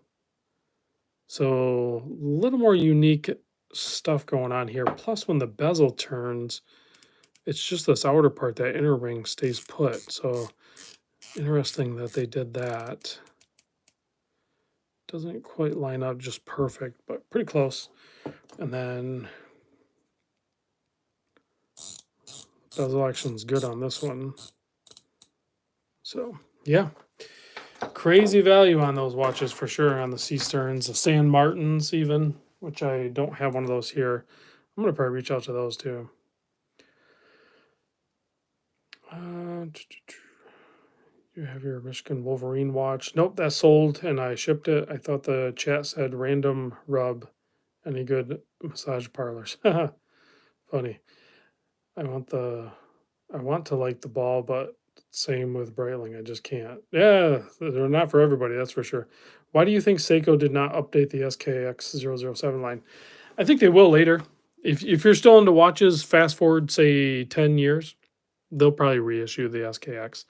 So a little more unique stuff going on here. Plus, when the bezel turns, it's just this outer part, that inner ring stays put. So interesting that they did that. Doesn't quite line up just perfect, but pretty close. And then Bezel action's good on this one. So, yeah. Crazy value on those watches for sure, on the Sea Sterns, the San Martins even, which I don't have one of those here. I'm going to probably reach out to those too. You have your Michigan Wolverine watch. Nope, that's sold and I shipped it. I thought the chat said random rub. Any good massage parlors? Funny. I want to like the ball, but same with Breitling. I just can't. Yeah, they're not for everybody, that's for sure. Why do you think Seiko did not update the SKX007 line? I think they will later. If you're still into watches, fast forward say 10 years, they'll probably reissue the SKX.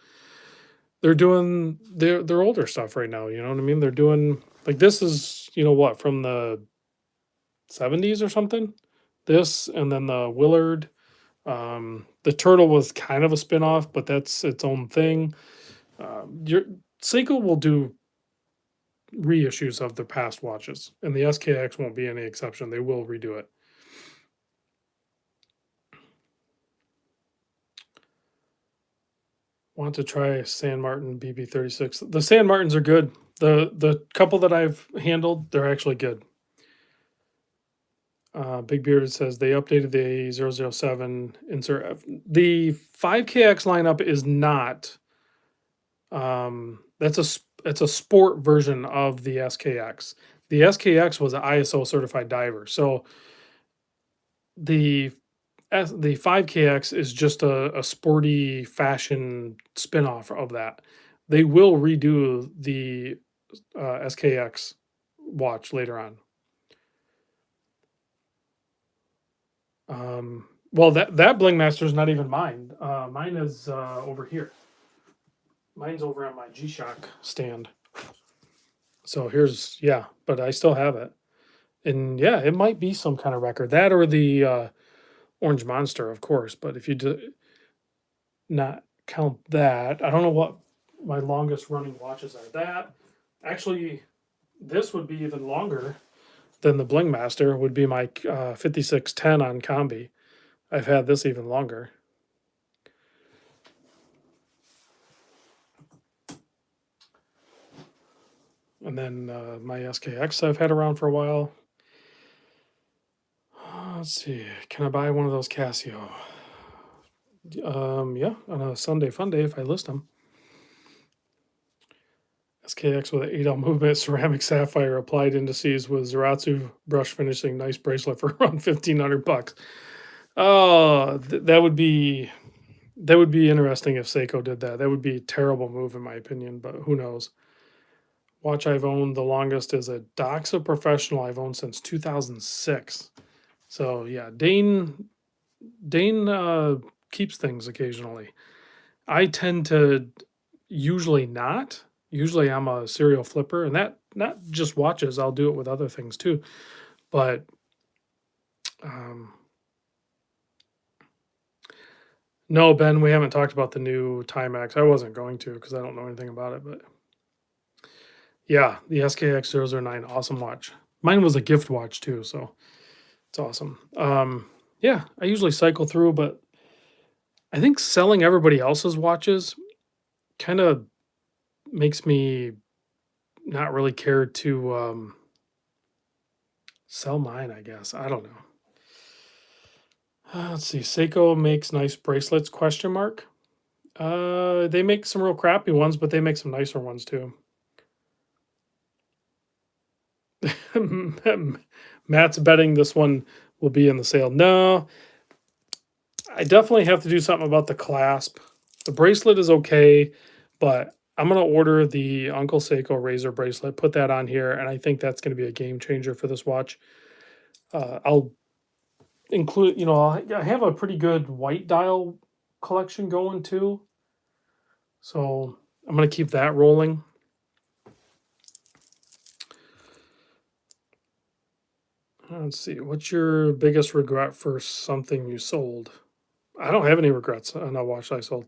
They're doing their older stuff right now, you know what I mean? They're doing like this is, what, from the 70s or something? This and then the Willard. The Turtle was kind of a spin-off, but that's its own thing. Your Seiko will do reissues of the past watches, and the SKX won't be any exception. They will redo it. Want to try San Martin BB36? The San Martins are good. The couple that I've handled, they're actually good. Big Bearded says they updated the 007 insert. The 5KX lineup is not. It's a sport version of the SKX. The SKX was an ISO certified diver, so the 5KX is just a sporty fashion spin-off of that. They will redo the SKX watch later on. Well, that Bling Master is not even mine. Mine is over here. Mine's over on my G-Shock stand. So here's, yeah, but I still have it. And yeah, it might be some kind of record. That or the Orange Monster, of course. But if you do not count that, I don't know what my longest running watches are. That, actually, this would be even longer than the Bling Master, would be my 5610 on Combi. I've had this even longer. And then my SKX I've had around for a while. Let's see. Can I buy one of those Casio? Yeah, on a Sunday Funday if I list them. SKX with an 8L movement, ceramic sapphire, applied indices with Zaratsu brush finishing, nice bracelet for around $1,500. Oh, that would be interesting if Seiko did that. That would be a terrible move in my opinion, but who knows? Watch I've owned the longest is a Doxa Professional I've owned since 2006. So yeah, Dane keeps things occasionally. I tend to usually not. Usually I'm a serial flipper, and that not just watches. I'll do it with other things too. But no, Ben, we haven't talked about the new Timex. I wasn't going to because I don't know anything about it, but yeah, the SKX009, awesome watch. Mine was a gift watch too, so it's awesome. Yeah, I usually cycle through, but I think selling everybody else's watches kind of makes me not really care to sell mine, I guess. I don't know. Let's see. Seiko makes nice bracelets, question mark. They make some real crappy ones, but they make some nicer ones too. Matt's betting this one will be in the sale. No, I definitely have to do something about the clasp. The bracelet is okay, but I'm going to order the Uncle Seiko Razor bracelet, put that on here, and I think that's going to be a game changer for this watch. I'll include, I have a pretty good white dial collection going too. So I'm going to keep that rolling. Let's see. What's your biggest regret for something you sold? I don't have any regrets on a watch I sold.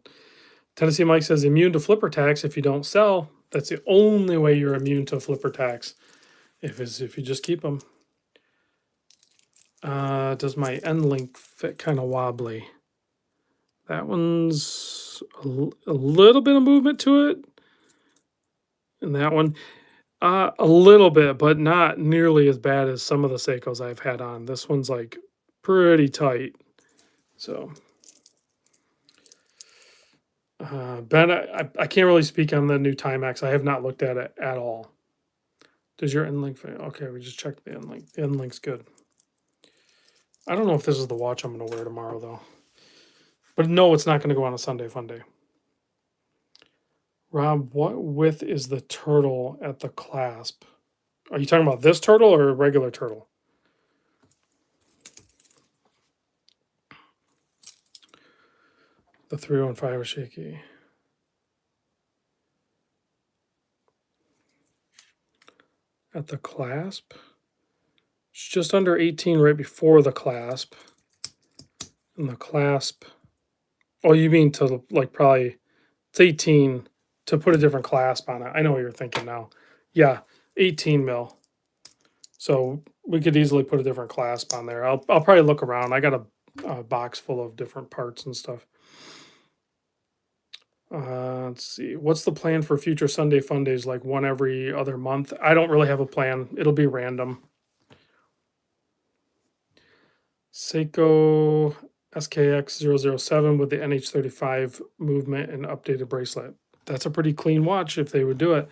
Tennessee Mike says immune to flipper tax if you don't sell. That's the only way you're immune to flipper tax. If you just keep them. Does my end link fit kind of wobbly? That one's a little bit of movement to it. And that one, a little bit, but not nearly as bad as some of the Seikos I've had on. This one's like pretty tight. So, Ben, I can't really speak on the new Timex. I have not looked at it at all. Does your end link? Okay, we just checked the end link. The end link's good. I don't know if this is the watch I'm going to wear tomorrow, though. But no, it's not going to go on a Sunday Funday. Rob, what width is the turtle at the clasp? Are you talking about this turtle or a regular turtle? The 315 is shaky. At the clasp? It's just under 18 right before the clasp. And the clasp... Oh, you mean to like probably... It's 18 to put a different clasp on it. I know what you're thinking now. Yeah, 18 mil. So we could easily put a different clasp on there. I'll probably look around. I got a box full of different parts and stuff. Let's see. What's the plan for future Sunday fun days? Like one every other month? I don't really have a plan. It'll be random. Seiko SKX007 with the NH35 movement and updated bracelet. That's a pretty clean watch if they would do it.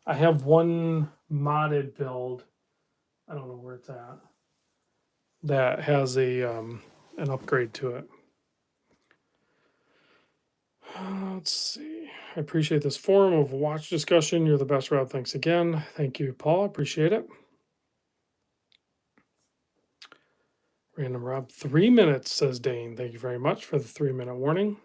I have one modded build. I don't know where it's at. That has a an upgrade to it. Let's see. I appreciate this forum of watch discussion. You're the best, Rob. Thanks again. Thank you, Paul. Appreciate it. Random Rob, 3 minutes, says Dane. Thank you very much for the 3-minute warning.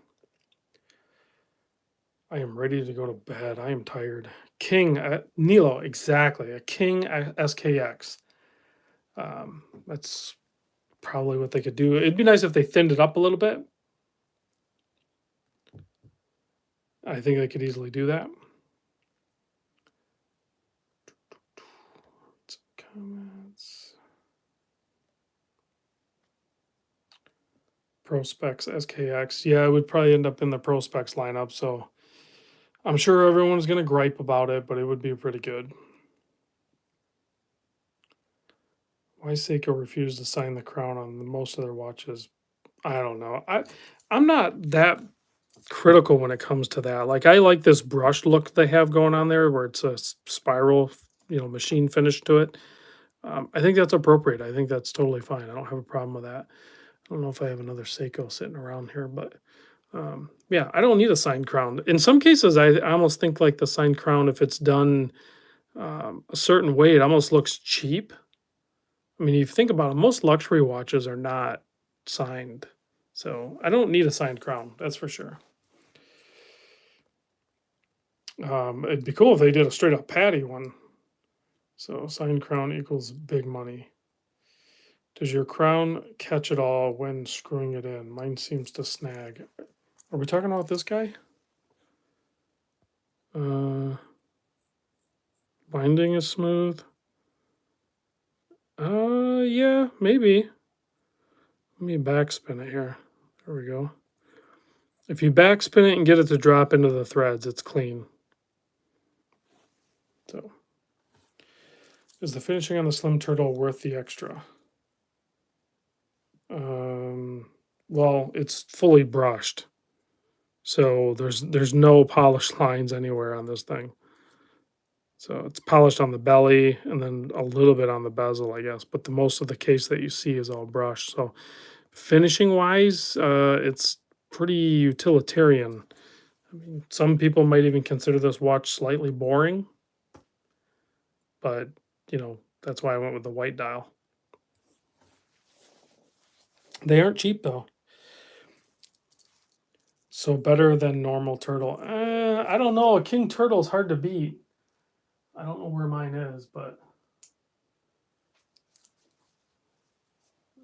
I am ready to go to bed. I am tired. King, Nilo, exactly. A King SKX. That's probably what they could do. It'd be nice if they thinned it up a little bit. I think they could easily do that. Comments. Prospex SKX. Yeah, it would probably end up in the Prospex lineup. So I'm sure everyone's going to gripe about it, but it would be pretty good. Why Seiko refused to sign the crown on most of their watches? I don't know. I'm not that critical when it comes to that. Like I like this brushed look they have going on there, where it's a spiral, machine finish to it. I think that's appropriate. I think that's totally fine. I don't have a problem with that. I don't know if I have another Seiko sitting around here, but yeah, I don't need a signed crown. In some cases, I almost think like the signed crown, if it's done a certain way, it almost looks cheap. I mean, if you think about it, most luxury watches are not signed. So I don't need a signed crown, that's for sure. It'd be cool if they did a straight up patty one. So signed crown equals big money. Does your crown catch it all when screwing it in? Mine seems to snag. Are we talking about this guy? Binding is smooth. Yeah, maybe. Let me backspin it here. There we go. If you backspin it and get it to drop into the threads, it's clean. So, is the finishing on the Slim Turtle worth the extra? Well, it's fully brushed, so there's no polished lines anywhere on this thing. So it's polished on the belly and then a little bit on the bezel, I guess. But the most of the case that you see is all brushed. So finishing wise, it's pretty utilitarian. I mean, some people might even consider this watch slightly boring, but that's why I went with the white dial. They aren't cheap though. So better than normal turtle. I don't know. A king turtle is hard to beat. I don't know where mine is, but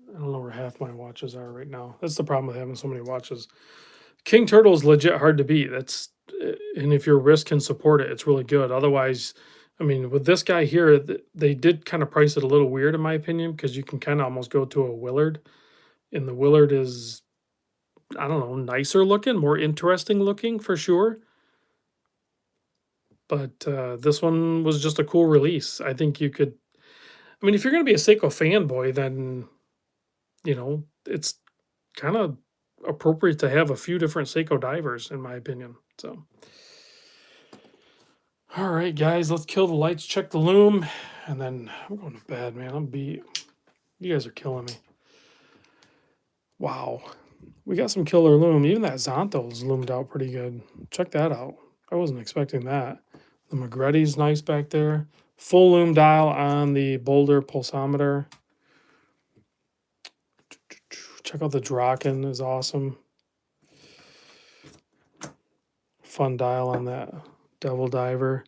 I don't know where half my watches are right now. That's the problem with having so many watches. King turtle is legit hard to beat. And if your wrist can support it, it's really good. Otherwise, I mean, with this guy here, they did kind of price it a little weird in my opinion, because you can kind of almost go to a Willard, and the Willard is I don't know, nicer looking, more interesting looking for sure. But this one was just a cool release. I think you could. I mean, if you're going to be a Seiko fanboy, then it's kind of appropriate to have a few different Seiko divers, in my opinion. So, all right, guys, let's kill the lights, check the Lume, and then I'm going to bed, man. I'm beat. You guys are killing me. Wow. We got some killer Lume. Even that Zonto's loomed out pretty good. Check that out. I wasn't expecting that. The Magretti's nice back there. Full Lume dial on the Boulder pulsometer. Check out the Draken is awesome. Fun dial on that Devil Diver.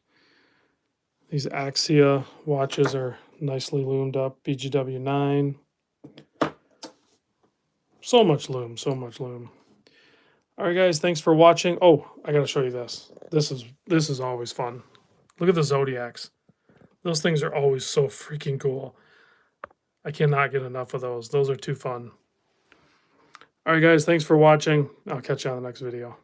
These Axia watches are nicely loomed up. BGW 9. So much Lume, so much Lume. All right, guys, thanks for watching. Oh, I gotta show you this. This is always fun. Look at the Zodiacs. Those things are always so freaking cool. I cannot get enough of those. Those are too fun. All right, guys, thanks for watching. I'll catch you on the next video.